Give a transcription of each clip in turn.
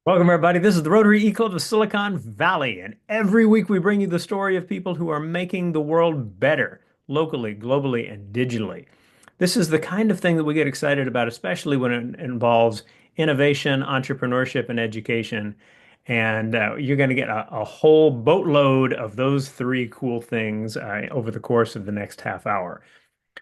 Welcome, everybody. This is the Rotary E-Club of Silicon Valley, and every week we bring you the story of people who are making the world better locally, globally, and digitally. This is the kind of thing that we get excited about, especially when it involves innovation, entrepreneurship, and education. And you're going to get a whole boatload of those three cool things over the course of the next half hour.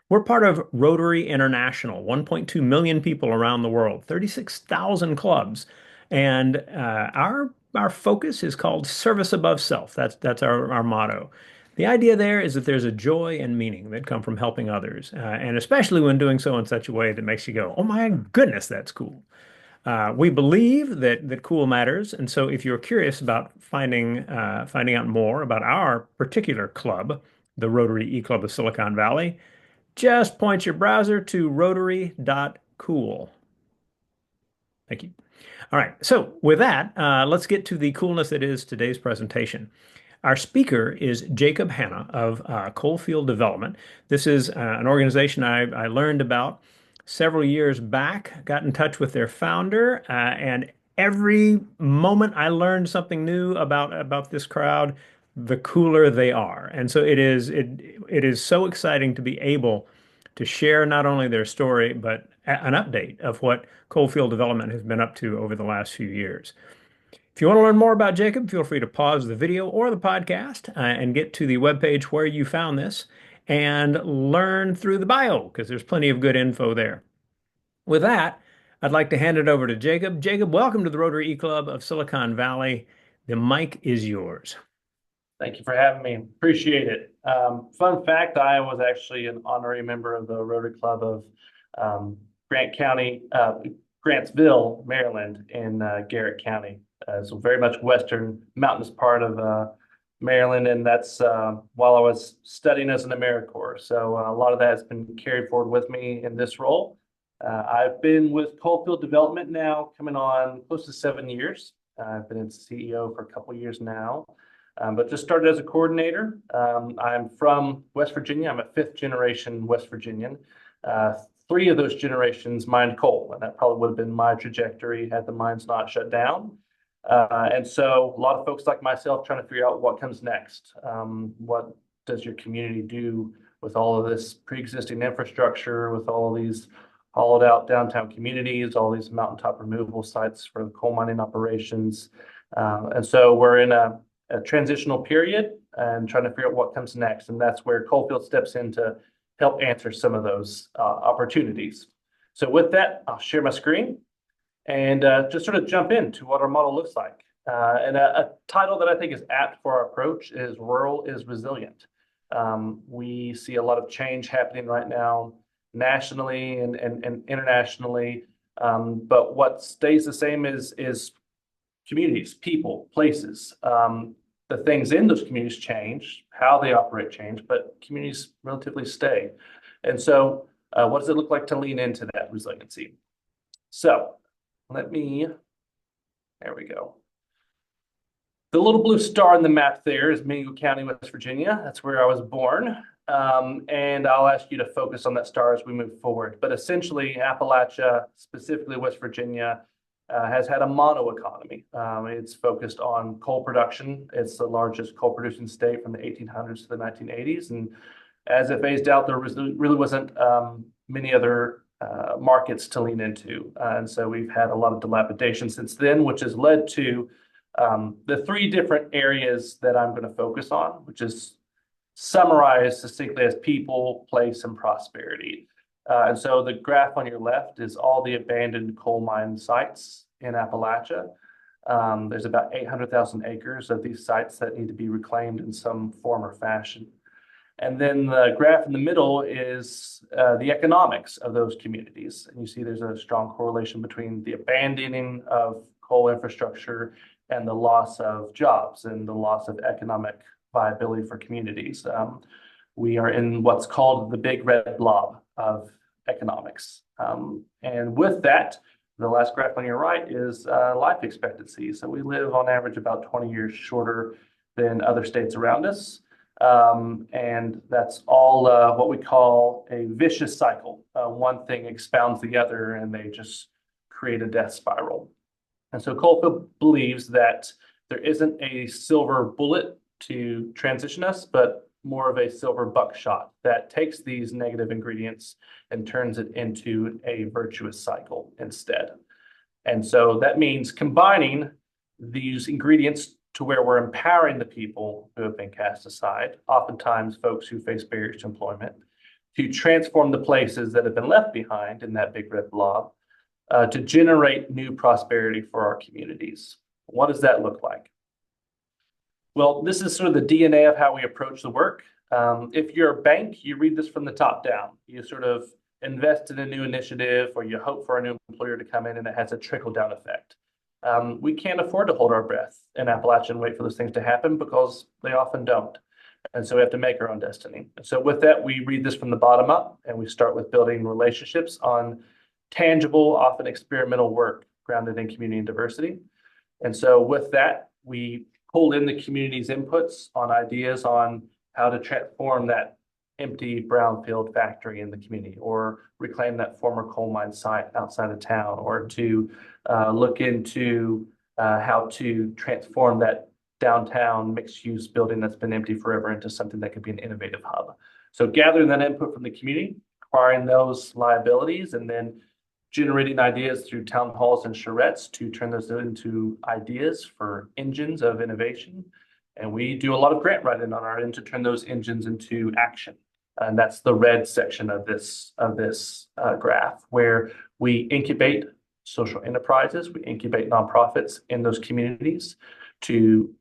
We're part of Rotary International, 1.2 million people around the world, 36,000 clubs. And our focus is called service above self. That's our motto. The idea there is that there's a joy and meaning that come from helping others, and especially when doing so in such a way that makes you go, "Oh my goodness, that's cool." We believe that cool matters, and so if you're curious about finding out more about our particular club, the Rotary E-Club of Silicon Valley, just point your browser to rotary.cool. Thank you. All right, so with that, let's get to the coolness that is today's presentation. Our speaker is Jacob Hanna of Coalfield Development. This is an organization I learned about several years back, got in touch with their founder, and every moment I learned something new about this crowd, the cooler they are. And so it is so exciting to be able to share not only their story, but an update of what Coalfield Development has been up to over the last few years. If you want to learn more about Jacob, feel free to pause the video or the podcast and get to the webpage where you found this and learn through the bio because there's plenty of good info there. With that, I'd like to hand it over to Jacob. Jacob, welcome to the Rotary E-Club of Silicon Valley. The mic is yours. Thank you for having me. Appreciate it. Fun fact, I was actually an honorary member of the Rotary Club of Grant County, Grantsville, Maryland, in Garrett County. So very much western mountainous part of Maryland, and that's while I was studying as an AmeriCorps. So a lot of that has been carried forward with me in this role. I've been with Coalfield Development now coming on close to 7 years. I've been its CEO for a couple of years now. But just started as a coordinator. I'm from West Virginia. I'm a fifth generation West Virginian. Three of those generations mined coal, and that probably would have been my trajectory had the mines not shut down. And so a lot of folks like myself trying to figure out what comes next. What does your community do with all of this pre-existing infrastructure, with all of these hollowed out downtown communities, all these mountaintop removal sites for the coal mining operations. And so we're in a transitional period and trying to figure out what comes next. And that's where Coalfield steps in to help answer some of those opportunities. So with that, I'll share my screen and just sort of jump into what our model looks like. And a title that I think is apt for our approach is Rural is Resilient. We see a lot of change happening right now nationally and internationally. But what stays the same is communities, people, places. The things in those communities change, how they operate change, but communities relatively stay. And so what does it look like to lean into that resiliency? So there we go. The little blue star in the map there is Mingo County, West Virginia. That's where I was born. And I'll ask you to focus on that star as we move forward. But essentially, Appalachia, specifically West Virginia, has had a mono economy. It's focused on coal production. It's the largest coal producing state from the 1800s to the 1980s. And as it phased out, there really wasn't many other markets to lean into. And so we've had a lot of dilapidation since then, which has led to the three different areas that I'm going to focus on, which is summarized succinctly as people, place, and prosperity. And so the graph on your left is all the abandoned coal mine sites in Appalachia. There's about 800,000 acres of these sites that need to be reclaimed in some form or fashion. And then the graph in the middle is the economics of those communities. And you see there's a strong correlation between the abandoning of coal infrastructure and the loss of jobs and the loss of economic viability for communities. We are in what's called the big red blob of economics. And with that, the last graph on your right is life expectancy. So we live on average about 20 years shorter than other states around us. And that's all what we call a vicious cycle. One thing expounds the other and they just create a death spiral. And so Coalfield believes that there isn't a silver bullet to transition us, but more of a silver buckshot that takes these negative ingredients and turns it into a virtuous cycle instead. And so that means combining these ingredients to where we're empowering the people who have been cast aside, oftentimes folks who face barriers to employment, to transform the places that have been left behind in that big red blob, to generate new prosperity for our communities. What does that look like? Well, this is sort of the DNA of how we approach the work. If you're a bank, you read this from the top down. You sort of invest in a new initiative or you hope for a new employer to come in and it has a trickle down effect. We can't afford to hold our breath in Appalachia and wait for those things to happen because they often don't. And so we have to make our own destiny. And so with that, we read this from the bottom up and we start with building relationships on tangible, often experimental work grounded in community and diversity. And so with that, we pull in the community's inputs on ideas on how to transform that empty brownfield factory in the community or reclaim that former coal mine site outside of town or to look into how to transform that downtown mixed-use building that's been empty forever into something that could be an innovative hub. So gathering that input from the community, acquiring those liabilities, and then generating ideas through town halls and charrettes to turn those into ideas for engines of innovation. And we do a lot of grant writing on our end to turn those engines into action. And that's the red section of this graph, where we incubate social enterprises, we incubate nonprofits in those communities to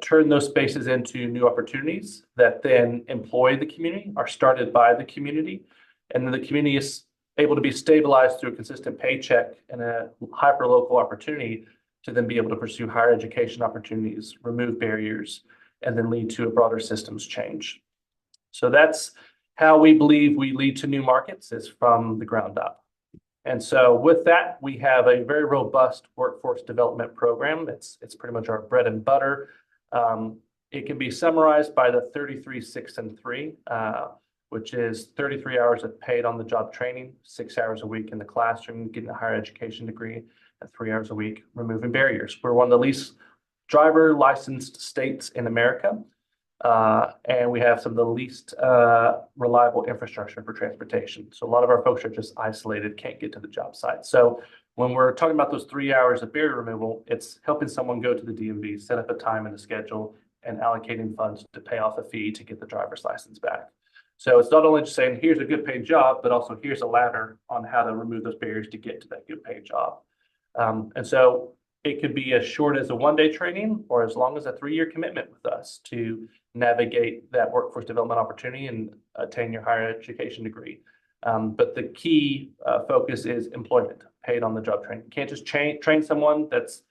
turn those spaces into new opportunities that then employ the community, are started by the community, and then the community is able to be stabilized through a consistent paycheck and a hyper-local opportunity to then be able to pursue higher education opportunities, remove barriers, and then lead to a broader systems change. So that's how we believe we lead to new markets, is from the ground up. And so with that, we have a very robust workforce development program. It's pretty much our bread and butter. It can be summarized by the 33, 6, and 3, which is 33 hours of paid on the job training, 6 hours a week in the classroom, getting a higher education degree, and 3 hours a week removing barriers. We're one of the least driver licensed states in America. And we have some of the least reliable infrastructure for transportation. So a lot of our folks are just isolated, can't get to the job site. So when we're talking about those 3 hours of barrier removal, it's helping someone go to the DMV, set up a time and a schedule, and allocating funds to pay off a fee to get the driver's license back. So it's not only just saying, here's a good paid job, but also here's a ladder on how to remove those barriers to get to that good paid job. And so it could be as short as a one-day training or as long as a 3-year commitment with us to navigate that workforce development opportunity and attain your higher education degree. But the key focus is employment, paid on the job training. You can't just train someone that's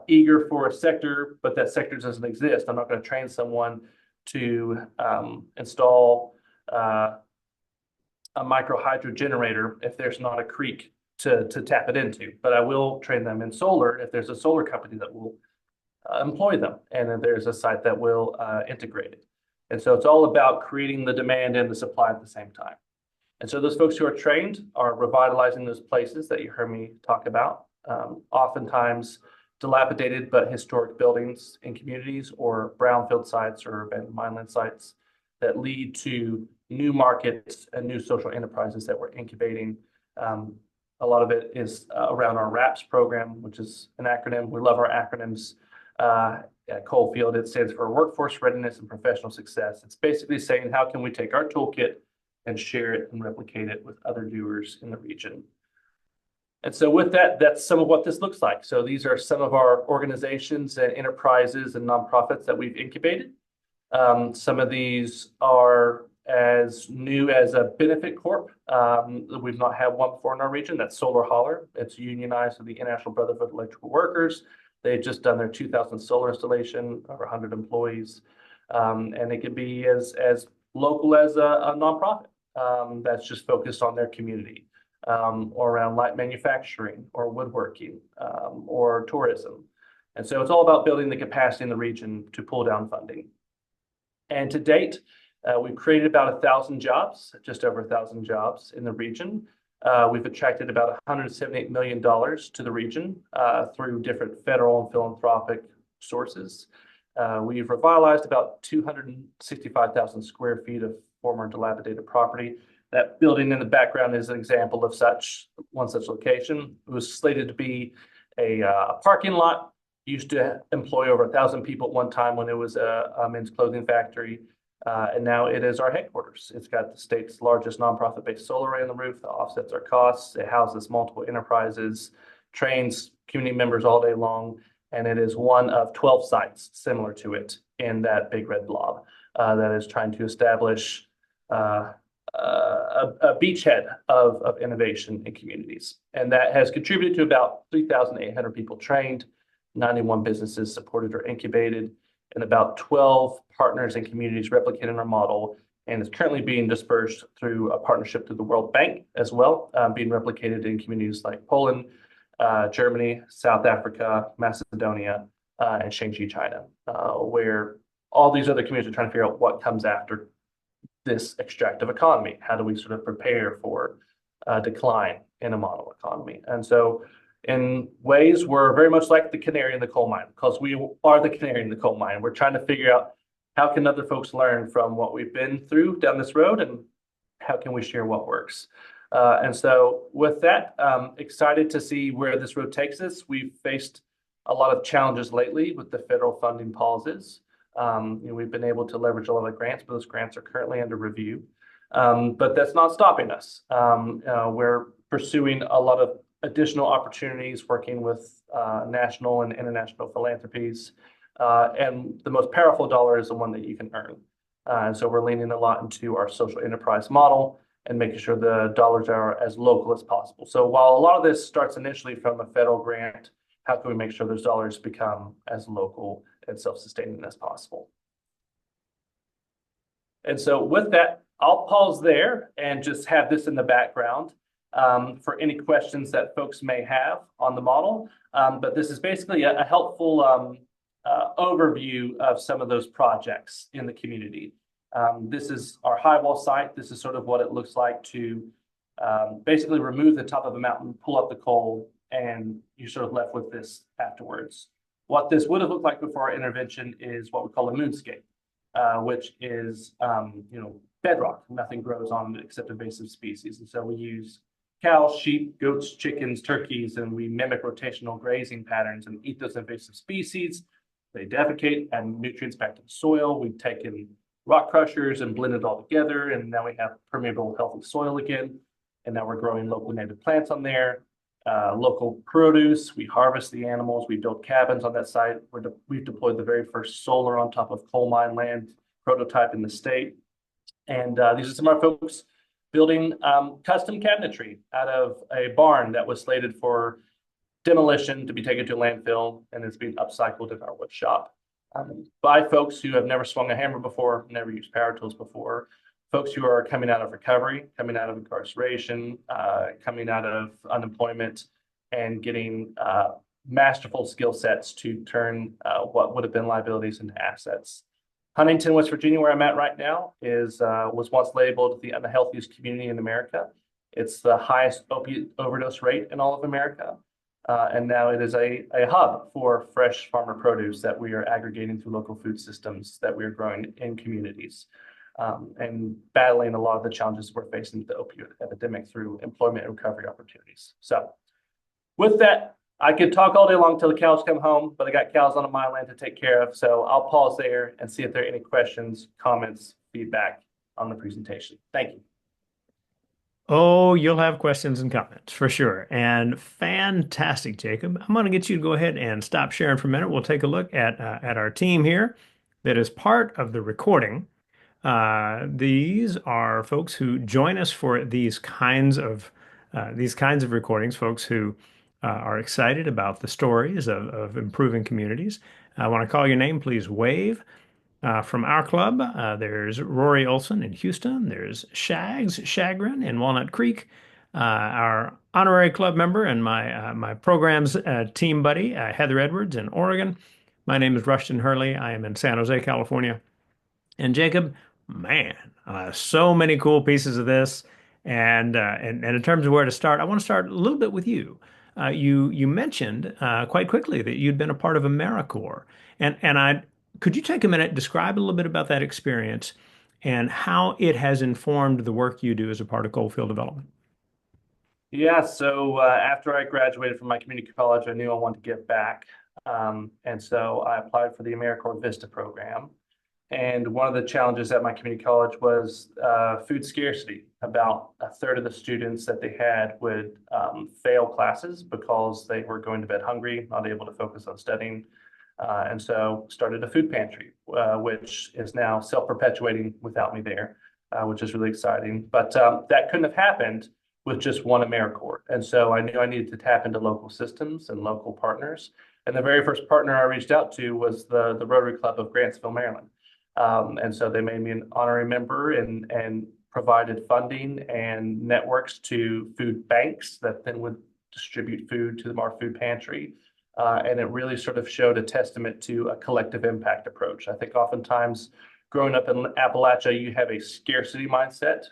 eager for a sector, but that sector doesn't exist. I'm not going to train someone to install a micro hydro generator if there's not a creek to tap it into. But I will train them in solar if there's a solar company that will employ them, and then there's a site that will integrate it. And so it's all about creating the demand and the supply at the same time. And so those folks who are trained are revitalizing those places that you heard me talk about, oftentimes dilapidated but historic buildings in communities or brownfield sites or abandoned mineland sites that lead to new markets and new social enterprises that we're incubating. A lot of it is around our RAPS program, which is an acronym. We love our acronyms. At Coalfield, it stands for Workforce Readiness and Professional Success. It's basically saying, how can we take our toolkit and share it and replicate it with other doers in the region? And so with that, that's some of what this looks like. So these are some of our organizations and enterprises and nonprofits that we've incubated. Some of these are as new as a benefit corp. We've not had one before in our region. That's Solar Holler. It's unionized with the International Brotherhood of Electrical Workers. They've just done their 2,000 solar installation, over 100 employees. And it could be as local as a nonprofit that's just focused on their community, or around light manufacturing or woodworking, or tourism. And so it's all about building the capacity in the region to pull down funding. And to date, we've created about 1,000 jobs, just over 1,000 jobs in the region. We've attracted about $178 million to the region through different federal and philanthropic sources. We've revitalized about 265,000 square feet of former dilapidated property. That building in the background is an example of one such location. It was slated to be a parking lot, used to employ over 1,000 people at one time when it was a men's clothing factory. And now it is our headquarters. It's got the state's largest nonprofit-based solar array on the roof that offsets our costs. It houses multiple enterprises, trains community members all day long, and it is one of 12 sites similar to it in that big red blob that is trying to establish a beachhead of innovation in communities. And that has contributed to about 3,800 people trained, 91 businesses supported or incubated, and about 12 partners and communities replicating our model, and is currently being dispersed through a partnership through the World Bank as well, being replicated in communities like Poland, Germany, South Africa, Macedonia, and Shanxi, China, where all these other communities are trying to figure out what comes after this extractive economy. How do we sort of prepare for a decline in a model economy? And so in ways, we're very much like the canary in the coal mine, because we are the canary in the coal mine. We're trying to figure out how can other folks learn from what we've been through down this road, and how can we share what works? And so with that, excited to see where this road takes us. We've faced a lot of challenges lately with the federal funding pauses. We've been able to leverage a lot of grants, but those grants are currently under review. But that's not stopping us. We're pursuing a lot of additional opportunities, working with national and international philanthropies. And the most powerful dollar is the one that you can earn. And so we're leaning a lot into our social enterprise model and making sure the dollars are as local as possible. So while a lot of this starts initially from a federal grant, how can we make sure those dollars become as local and self-sustaining as possible? And so with that, I'll pause there and just have this in the background for any questions that folks may have on the model. But this is basically a helpful overview of some of those projects in the community. This is our high wall site. This is sort of what it looks like to basically remove the top of a mountain, pull up the coal, and you're sort of left with this afterwards. What this would have looked like before our intervention is what we call a moonscape, which is bedrock. Nothing grows on it except invasive species. And so we use cows, sheep, goats, chickens, turkeys, and we mimic rotational grazing patterns and eat those invasive species. They defecate and nutrients back to the soil. We've taken rock crushers and blend it all together, and now we have permeable, healthy soil again. And now we're growing local native plants on there, local produce. We harvest the animals. We build cabins on that site. We've deployed the very first solar on top of coal mine land prototype in the state. And these are some of our folks building custom cabinetry out of a barn that was slated for demolition to be taken to a landfill, and it's being upcycled in our wood shop by folks who have never swung a hammer before, never used power tools before, folks who are coming out of recovery, coming out of incarceration, coming out of unemployment, and getting masterful skill sets to turn what would have been liabilities into assets. Huntington, West Virginia, where I'm at right now, was once labeled the unhealthiest community in America. It's the highest opiate overdose rate in all of America. And now it is a hub for fresh farmer produce that we are aggregating through local food systems that we are growing in communities, and battling a lot of the challenges we're facing with the opioid epidemic through employment and recovery opportunities. So with that, I could talk all day long till the cows come home, but I got cows on my land to take care of. So I'll pause there and see if there are any questions, comments, feedback on the presentation. Thank you. Oh, you'll have questions and comments for sure. And fantastic, Jacob. I'm going to get you to go ahead and stop sharing for a minute. We'll take a look at our team here that is part of the recording. These are folks who join us for these kinds of recordings, folks who are excited about the stories of improving communities. I want to call your name, please wave. From our club, there's Rory Olson in Houston. There's Shags Shagrin in Walnut Creek. Our honorary club member and my program's team buddy, Heather Edwards in Oregon. My name is Rushton Hurley. I am in San Jose, California. And Jacob, man, so many cool pieces of this. And in terms of where to start, I want to start a little bit with you. You mentioned quite quickly that you'd been a part of AmeriCorps, and I could you take a minute, describe a little bit about that experience and how it has informed the work you do as a part of Coalfield Development? Yeah, so after I graduated from my community college, I knew I wanted to give back. And so I applied for the AmeriCorps Vista program. And one of the challenges at my community college was food scarcity. About a third of the students that they had would fail classes because they were going to bed hungry, not able to focus on studying. And so started a food pantry, which is now self-perpetuating without me there, which is really exciting. But that couldn't have happened with just one AmeriCorps. And so I knew I needed to tap into local systems and local partners. And the very first partner I reached out to was the Rotary Club of Grantsville, Maryland. And so they made me an honorary member and provided funding and networks to food banks that then would distribute food to our food pantry. And it really sort of showed a testament to a collective impact approach. I think oftentimes growing up in Appalachia, you have a scarcity mindset.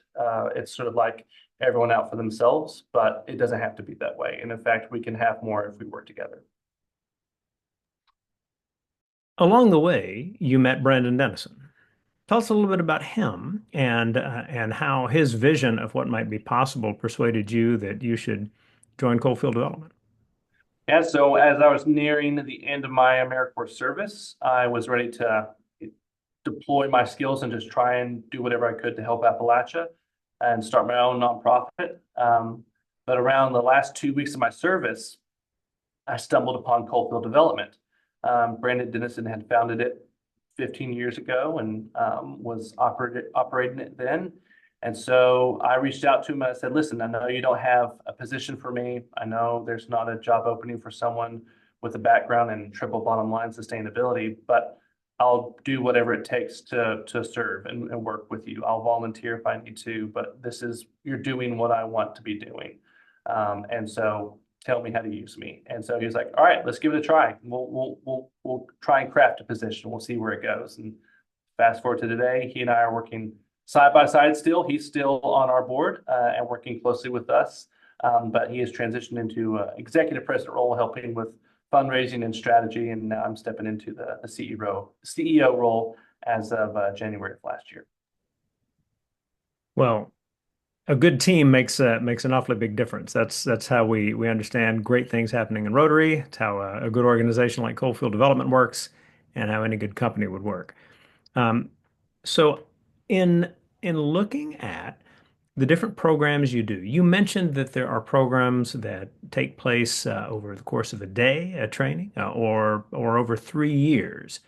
It's sort of like everyone out for themselves, but it doesn't have to be that way. And in fact, we can have more if we work together. Along the way, you met Brandon Dennison. Tell us a little bit about him and how his vision of what might be possible persuaded you that you should join Coalfield Development. Yeah, so as I was nearing the end of my AmeriCorps service, I was ready to deploy my skills and just try and do whatever I could to help Appalachia and start my own nonprofit. But around the last 2 weeks of my service, I stumbled upon Coalfield Development. Brandon Dennison had founded it 15 years ago and was operating it then. And so I reached out to him and I said, listen, I know you don't have a position for me. I know there's not a job opening for someone with a background in triple bottom line sustainability, but I'll do whatever it takes to serve and work with you. I'll volunteer if I need to, but you're doing what I want to be doing. And so tell me how to use me. And so he was like, all right, let's give it a try. We'll try and craft a position. We'll see where it goes. And fast forward to today, he and I are working side by side still. He's still on our board and working closely with us. But he has transitioned into an executive president role, helping with fundraising and strategy. And now I'm stepping into the CEO role as of January of last year. Well, a good team makes an awfully big difference. That's how we understand great things happening in Rotary. It's how a good organization like Coalfield Development works, and how any good company would work. Um, so, in looking at the different programs you do, you mentioned that there are programs that take place over the course of a day, a training, or over 3 years.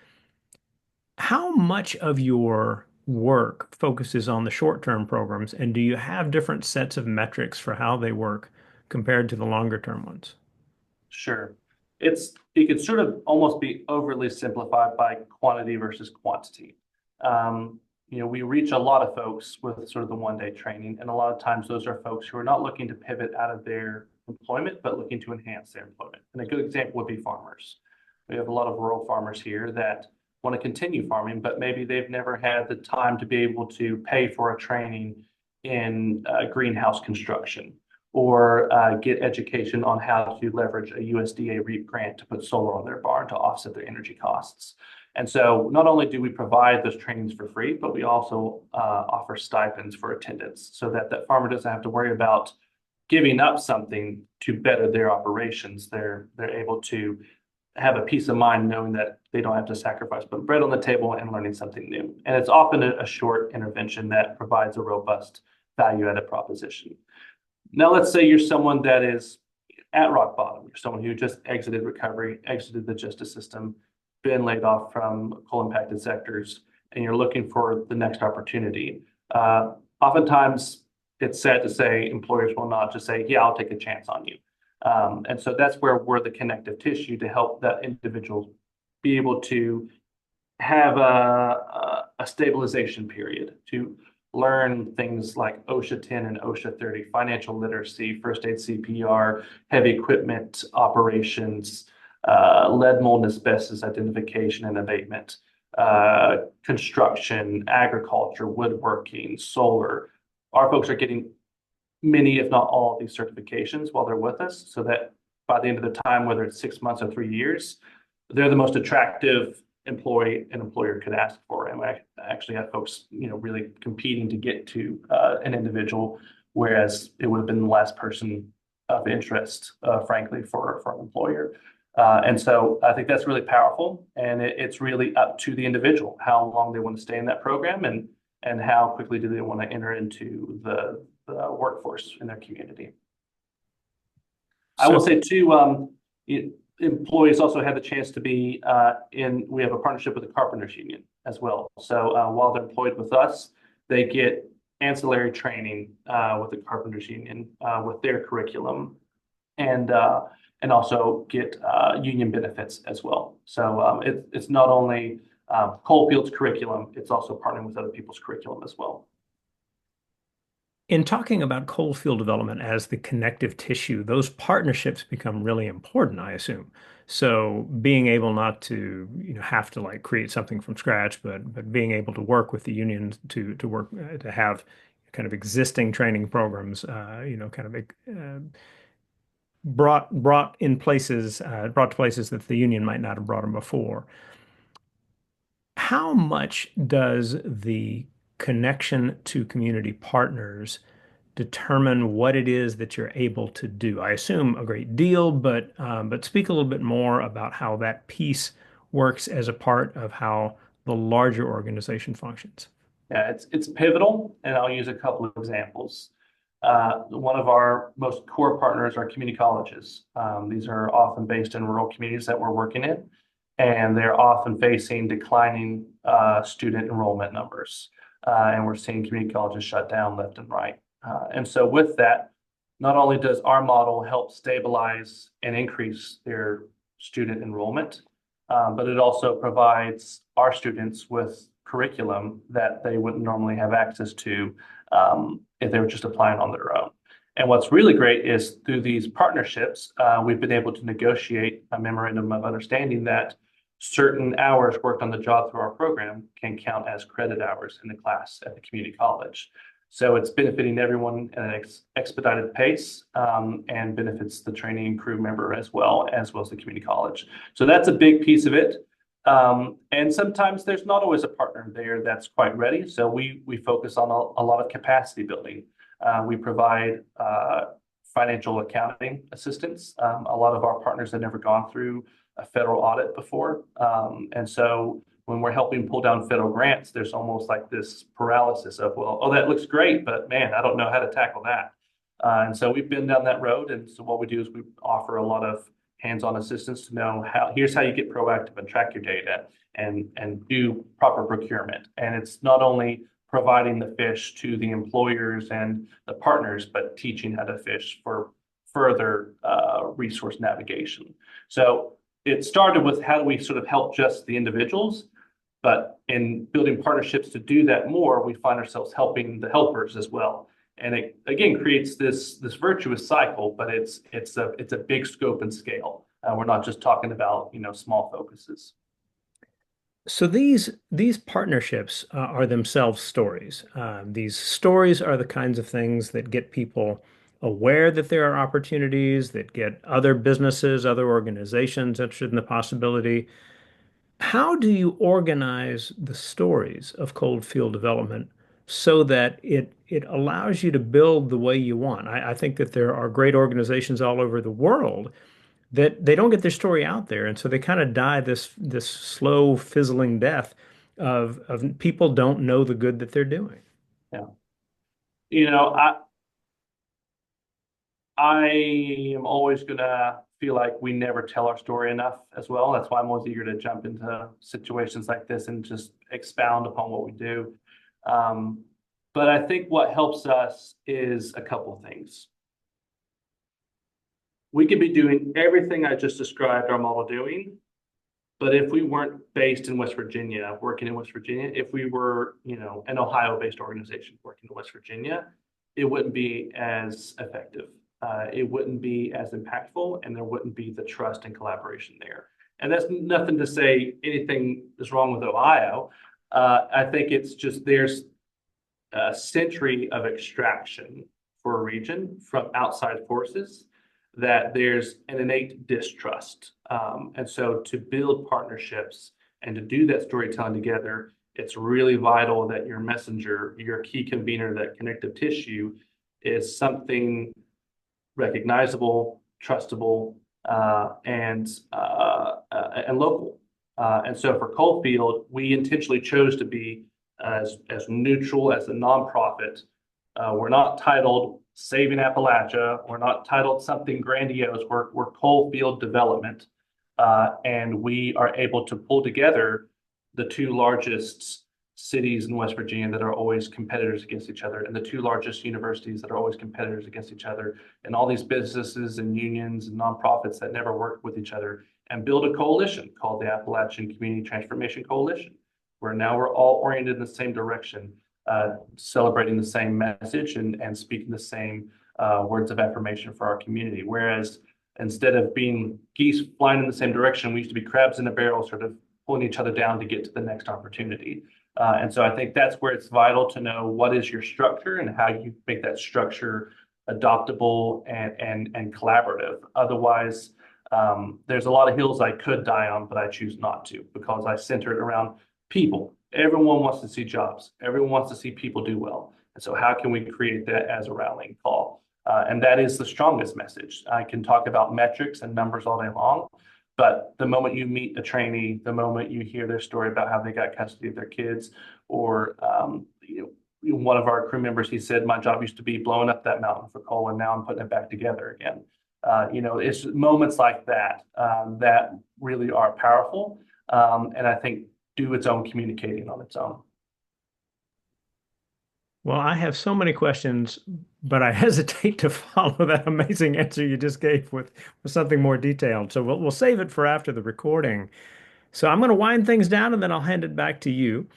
How much of your work focuses on the short-term programs, and do you have different sets of metrics for how they work compared to the longer-term ones? Sure. It could sort of almost be overly simplified by quantity versus quantity. We reach a lot of folks with sort of the one-day training, and a lot of times those are folks who are not looking to pivot out of their employment, but looking to enhance their employment. And a good example would be farmers. We have a lot of rural farmers here that want to continue farming, but maybe they've never had the time to be able to pay for a training in greenhouse construction or get education on how to leverage a USDA REAP grant to put solar on their barn to offset their energy costs. And so not only do we provide those trainings for free, but we also offer stipends for attendance so that that farmer doesn't have to worry about giving up something to better their operations. They're able to have a peace of mind knowing that they don't have to sacrifice, but bread on the table and learning something new. And it's often a short intervention that provides a robust value-added proposition. Now, let's say you're someone that is at rock bottom. You're someone who just exited recovery, exited the justice system, been laid off from coal-impacted sectors, and you're looking for the next opportunity. Oftentimes, it's sad to say employers will not just say, yeah, I'll take a chance on you. And so that's where we're the connective tissue to help that individual be able to have a stabilization period, to learn things like OSHA 10 and OSHA 30, financial literacy, first aid CPR, heavy equipment operations, lead, mold, and asbestos identification and abatement, construction, agriculture, woodworking, solar. Our folks are getting many, if not all, of these certifications while they're with us, so that by the end of the time, whether it's 6 months or 3 years, they're the most attractive employee an employer could ask for. And I actually have folks, really competing to get to an individual, whereas it would have been the last person of interest, frankly, for an employer. And so I think that's really powerful, and it's really up to the individual how long they want to stay in that program, and how quickly do they want to enter into the workforce in their community. I will So say too, employees also have the chance to be we have a partnership with the Carpenters Union as well. So while they're employed with us, they get ancillary training with the Carpenters Union with their curriculum, and also get union benefits as well. So it's not only Coalfield's curriculum, it's also partnering with other people's curriculum as well. in talking about coalfield development as the connective tissue, those partnerships become really important, I assume. So being able not to, have to like create something from scratch, but being able to work with the unions to work to have kind of existing training programs, kind of brought to places that the union might not have brought them before. How much does the connection to community partners determine what it is that you're able to do? I assume a great deal, but speak a little bit more about how that piece works as a part of how the larger organization functions. Yeah, it's pivotal, and I'll use a couple of examples. One of our most core partners are community colleges. These are often based in rural communities that we're working in, and they're often facing declining student enrollment numbers. And we're seeing community colleges shut down left and right. And so with that, not only does our model help stabilize and increase their student enrollment, but it also provides our students with curriculum that they wouldn't normally have access to if they were just applying on their own. And what's really great is through these partnerships, we've been able to negotiate a memorandum of understanding that certain hours worked on the job through our program can count as credit hours in the class at the community college. So it's benefiting everyone at an expedited pace, and benefits the training and crew member as well as the community college. So that's a big piece of it. And sometimes there's not always a partner there that's quite ready. So we focus on a lot of capacity building. We provide financial accounting assistance. A lot of our partners have never gone through a federal audit before. And so when we're helping pull down federal grants, there's almost like this paralysis of, well, oh, that looks great, but man, I don't know how to tackle that. And so we've been down that road. And so what we do is we offer a lot of hands-on assistance to know here's how you get proactive and track your data and do proper procurement. And it's not only providing the fish to the employers and the partners, but teaching how to fish for further resource navigation. So it started with how do we sort of help just the individuals, but in building partnerships to do that more, we find ourselves helping the helpers as well. And it again creates this virtuous cycle, but it's a big scope and scale. We're not just talking about small focuses. So these partnerships are themselves stories. These stories are the kinds of things that get people aware that there are opportunities, that get other businesses, other organizations interested in the possibility. How do you organize the stories of cold field development so that it allows you to build the way you want? I think that there are great organizations all over the world that they don't get their story out there, and so they kind of die this slow fizzling death of people don't know the good that they're doing. Yeah. You know, I am always gonna feel like we never tell our story enough as well. That's why I'm always eager to jump into situations like this and just expound upon what we do. But I think what helps us is a couple of things. We could be doing everything I just described our model doing, but if we weren't based in West Virginia, working in West Virginia, if we were, an Ohio-based organization working in West Virginia, it wouldn't be as effective. It wouldn't be as impactful, and there wouldn't be the trust and collaboration there. And that's nothing to say anything is wrong with Ohio. I think it's just there's a century of extraction for a region from outside forces, that there's an innate distrust. And so to build partnerships and to do that storytelling together, it's really vital that your messenger, your key convener, that connective tissue is something recognizable, trustable, and local. And so for Coalfield, we intentionally chose to be as neutral as a nonprofit. We're not titled Saving Appalachia. We're not titled something grandiose. We're Coalfield Development. And we are able to pull together the two largest cities in West Virginia that are always competitors against each other, and the two largest universities that are always competitors against each other, and all these businesses and unions and nonprofits that never work with each other, and build a coalition called the Appalachian Community Transformation Coalition, where now we're all oriented in the same direction, celebrating the same message and speaking the same words of affirmation for our community. Whereas instead of being geese flying in the same direction, we used to be crabs in a barrel, sort of pulling each other down to get to the next opportunity. And so I think that's where it's vital to know what is your structure and how you make that structure adoptable and collaborative. Otherwise, there's a lot of hills I could die on, but I choose not to, because I center it around people. Everyone wants to see jobs. Everyone wants to see people do well. And so how can we create that as a rallying call? And that is the strongest message. I can talk about metrics and numbers all day long, but the moment you meet a trainee, the moment you hear their story about how they got custody of their kids, or one of our crew members, he said, my job used to be blowing up that mountain for coal, and now I'm putting it back together again. It's moments like that that really are powerful, and I think do its own communicating on its own. Well, I have so many questions, but I hesitate to follow that amazing answer you just gave with something more detailed. So we'll save it for after the recording. So I'm going to wind things down and then I'll hand it back to you.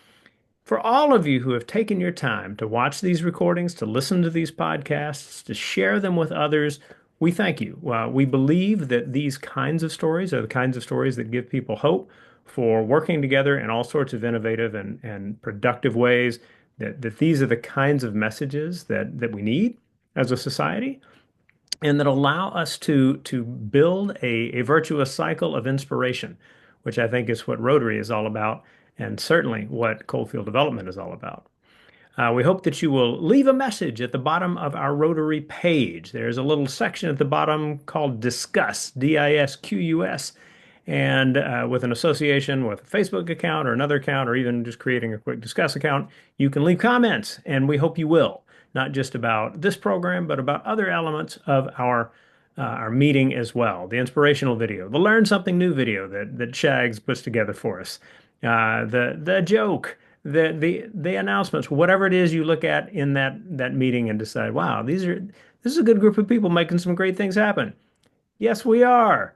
For all of you who have taken your time to watch these recordings, to listen to these podcasts, to share them with others, we thank you. We believe that these kinds of stories are the kinds of stories that give people hope for working together in all sorts of innovative and productive ways, that these are the kinds of messages that we need as a society, and that allow us to build a virtuous cycle of inspiration, which I think is what Rotary is all about, and certainly what Coalfield Development is all about. We hope that you will leave a message at the bottom of our Rotary page. There's a little section at the bottom called Discuss, DISQUS, and with an association with a Facebook account or another account, or even just creating a quick Discuss account, you can leave comments, and we hope you will, not just about this program, but about other elements of our meeting as well. The inspirational video, the Learn Something New video that Shags puts together for us, the joke, the announcements, whatever it is you look at in that meeting and decide, wow, this is a good group of people making some great things happen. Yes, we are.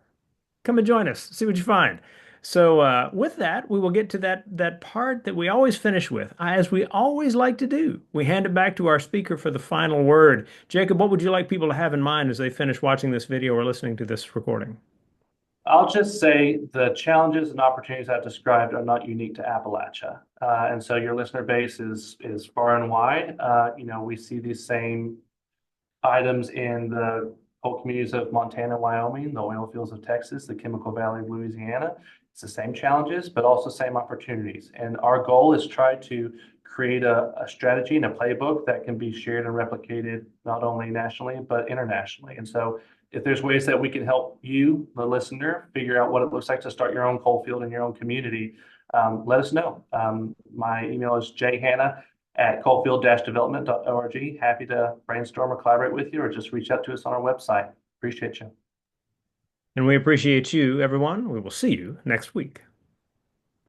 Come and join us. See what you find. So with that, we will get to that part that we always finish with, as we always like to do. We hand it back to our speaker for the final word. Jacob, what would you like people to have in mind as they finish watching this video or listening to this recording? I'll just say the challenges and opportunities I've described are not unique to Appalachia. And so your listener base is far and wide. We see these same items in the coal communities of Montana, Wyoming, the oil fields of Texas, the Chemical Valley of Louisiana. It's the same challenges, but also same opportunities. And our goal is try to create a strategy and a playbook that can be shared and replicated not only nationally, but internationally. And so if there's ways that we can help you, the listener, figure out what it looks like to start your own coal field in your own community, let us know. My email is jhanna@coalfield-development.org. Happy to brainstorm or collaborate with you, or just reach out to us on our website. Appreciate you. And we appreciate you, everyone. We will see you next week.